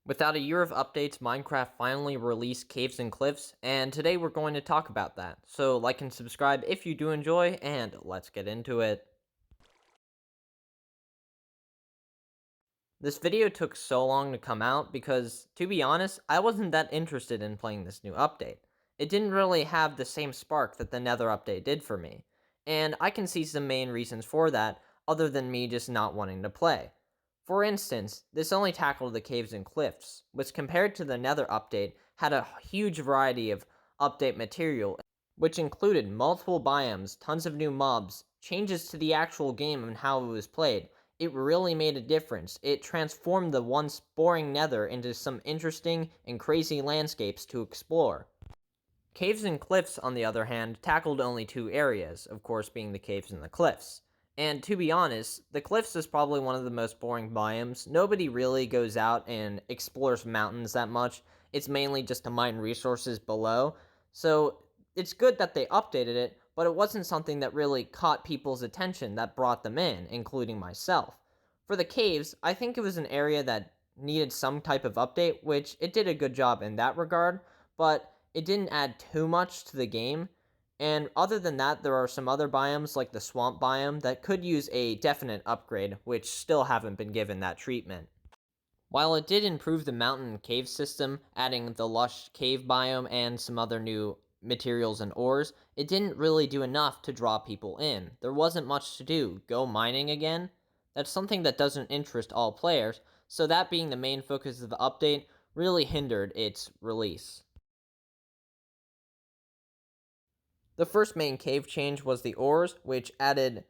Without a year of updates, Minecraft finally released Caves and Cliffs, and today we're going to talk about that. So like and subscribe if you do enjoy, and let's get into it. This video took so long to come out because, to be honest, I wasn't that interested in playing this new update. It didn't really have the same spark that the Nether update did for me, and I can see some main reasons for that, other than me just not wanting to play. For instance, this only tackled the caves and cliffs, which compared to the Nether update had a huge variety of update material, which included multiple biomes, tons of new mobs, changes to the actual game and how it was played. It really made a difference. It transformed the once boring Nether into some interesting and crazy landscapes to explore. Caves and cliffs, on the other hand, tackled only two areas, of course being the caves and the cliffs. And to be honest, the cliffs is probably one of the most boring biomes. Nobody really goes out and explores mountains that much. It's mainly just to mine resources below. So it's good that they updated it, but it wasn't something that really caught people's attention that brought them in, including myself. For the caves, I think it was an area that needed some type of update, which it did a good job in that regard, but it didn't add too much to the game. And other than that, there are some other biomes like the swamp biome that could use a definite upgrade, which still haven't been given that treatment. While it did improve the mountain and cave system, adding the lush cave biome and some other new materials and ores, it didn't really do enough to draw people in. There wasn't much to do. Go mining again? That's something that doesn't interest all players, so that being the main focus of the update really hindered its release. The first main cave change was the ores, which added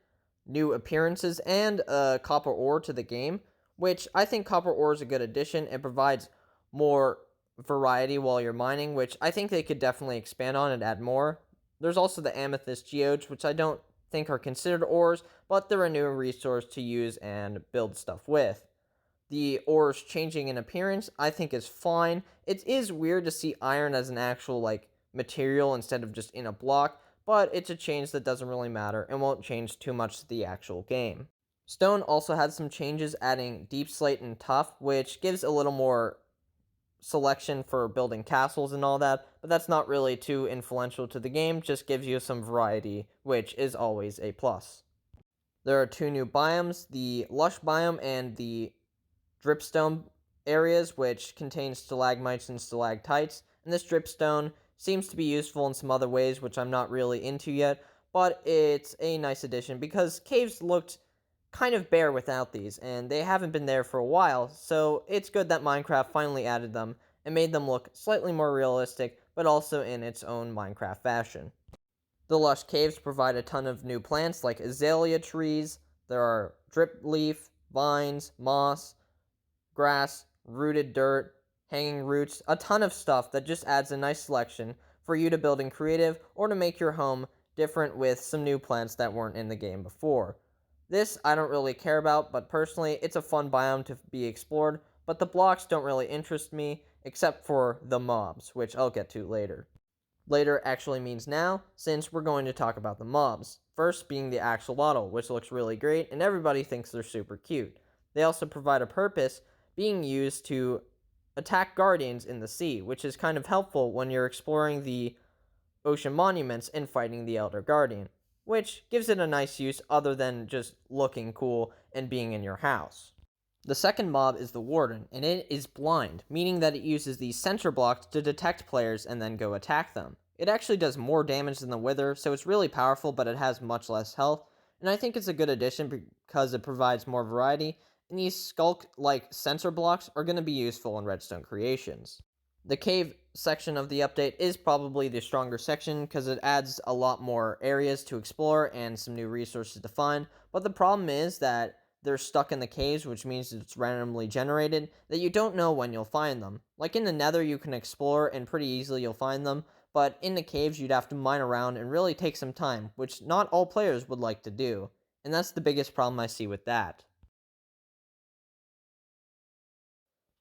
new appearances and copper ore to the game, which I think copper ore is a good addition. It provides more variety while you're mining, which I think they could definitely expand on and add more. There's also the amethyst geodes, which I don't think are considered ores, but they're a new resource to use and build stuff with. The ores changing in appearance, I think is fine. It is weird to see iron as an actual, material instead of just in a block, but it's a change that doesn't really matter and won't change too much to the actual game. Stone also had some changes, adding deep slate and tough, which gives a little more selection for building castles and all that, but that's not really too influential to the game, just gives you some variety, which is always a plus. There are two new biomes, the lush biome and the dripstone areas, which contain stalagmites and stalactites, and this dripstone seems to be useful in some other ways, which I'm not really into yet, but it's a nice addition because caves looked kind of bare without these, and they haven't been there for a while, so it's good that Minecraft finally added them and made them look slightly more realistic, but also in its own Minecraft fashion. The lush caves provide a ton of new plants like azalea trees. There are drip leaf, vines, moss, grass, rooted dirt, hanging roots, a ton of stuff that just adds a nice selection for you to build in creative or to make your home different with some new plants that weren't in the game before. This I don't really care about, but personally it's a fun biome to be explored, but the blocks don't really interest me except for the mobs, which I'll get to later. Later actually means now, since we're going to talk about the mobs. First being the axolotl, which looks really great and everybody thinks they're super cute. They also provide a purpose, being used to attack guardians in the sea, which is kind of helpful when you're exploring the ocean monuments and fighting the Elder Guardian, which gives it a nice use other than just looking cool and being in your house. The second mob is the Warden, and it is blind, meaning that it uses these sensor blocks to detect players and then go attack them. It actually does more damage than the Wither, so it's really powerful, but it has much less health, and I think it's a good addition because it provides more variety, and these skulk-like sensor blocks are going to be useful in redstone creations. The cave section of the update is probably the stronger section because it adds a lot more areas to explore and some new resources to find, but the problem is that they're stuck in the caves, which means it's randomly generated, that you don't know when you'll find them. Like in the Nether, you can explore and pretty easily you'll find them, but in the caves, you'd have to mine around and really take some time, which not all players would like to do, and that's the biggest problem I see with that.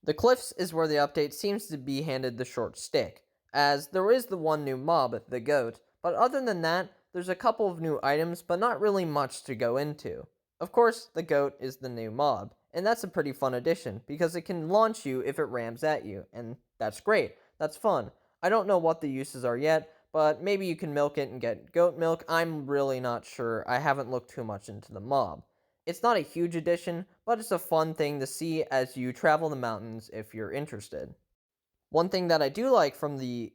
The cliffs is where the update seems to be handed the short stick, as there is the one new mob, the goat, but other than that, there's a couple of new items, but not really much to go into. Of course, the goat is the new mob, and that's a pretty fun addition, because it can launch you if it rams at you, and that's great, that's fun. I don't know what the uses are yet, but maybe you can milk it and get goat milk. I'm really not sure, I haven't looked too much into the mob. It's not a huge addition, but it's a fun thing to see as you travel the mountains if you're interested. One thing that I do like from the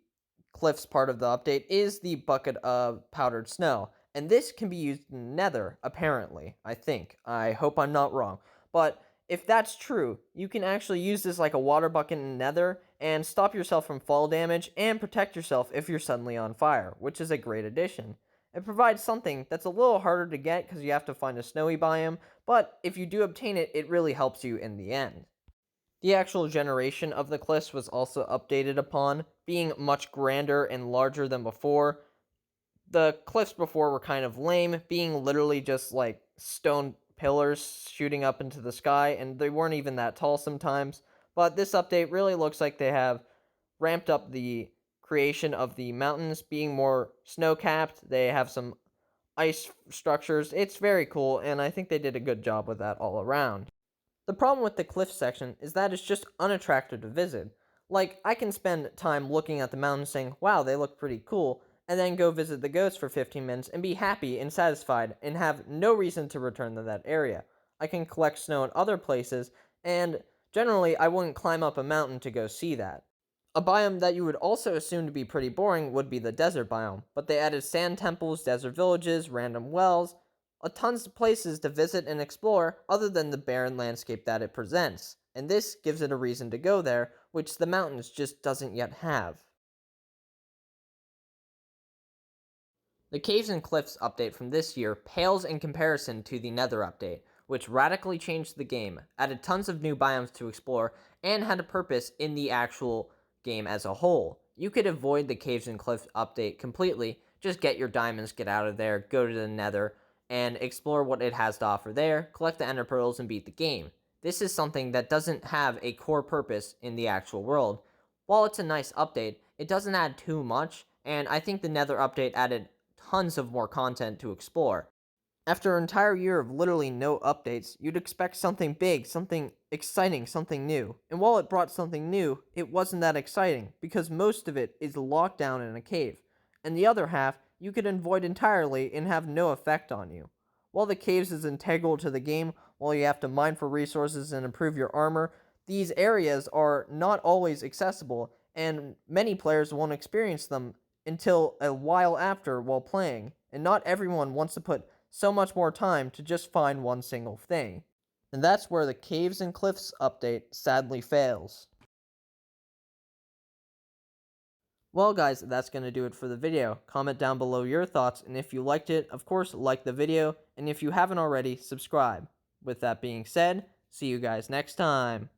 cliffs part of the update is the bucket of powdered snow. And this can be used in Nether, apparently. I think. I hope I'm not wrong. But if that's true, you can actually use this like a water bucket in Nether and stop yourself from fall damage and protect yourself if you're suddenly on fire, which is a great addition. It provides something that's a little harder to get because you have to find a snowy biome, but if you do obtain it, it really helps you in the end. The actual generation of the cliffs was also updated upon, being much grander and larger than before. The cliffs before were kind of lame, being literally just like stone pillars shooting up into the sky, and they weren't even that tall sometimes. But this update really looks like they have ramped up the creation of the mountains, being more snow capped. They have some ice structures. It's very cool, and I think they did a good job with that all around. The problem with the cliff section is that it's just unattractive to visit. Like, I can spend time looking at the mountains saying, wow, they look pretty cool, and then go visit the goats for 15 minutes and be happy and satisfied and have no reason to return to that area. I can collect snow in other places, and generally I wouldn't climb up a mountain to go see that. A biome that you would also assume to be pretty boring would be the desert biome, but they added sand temples, desert villages, random wells, tons of places to visit and explore other than the barren landscape that it presents, and this gives it a reason to go there, which the mountains just doesn't yet have. The Caves and Cliffs update from this year pales in comparison to the Nether update, which radically changed the game, added tons of new biomes to explore, and had a purpose in the actual game as a whole. You could avoid the Caves and Cliffs update completely, just get your diamonds, get out of there, go to the Nether, and explore what it has to offer there, collect the ender pearls, and beat the game. This is something that doesn't have a core purpose in the actual world. While it's a nice update, it doesn't add too much, and I think the Nether update added tons of more content to explore. After an entire year of literally no updates, you'd expect something big, something exciting, something new. And while it brought something new, it wasn't that exciting, because most of it is locked down in a cave, and the other half you could avoid entirely and have no effect on you. While the caves is integral to the game, while you have to mine for resources and improve your armor, these areas are not always accessible, and many players won't experience them until a while after while playing, and not everyone wants to put so much more time to just find one single thing. And that's where the Caves and Cliffs update sadly fails. Well guys, that's going to do it for the video. Comment down below your thoughts, and if you liked it, of course, like the video, and if you haven't already, subscribe. With that being said, see you guys next time.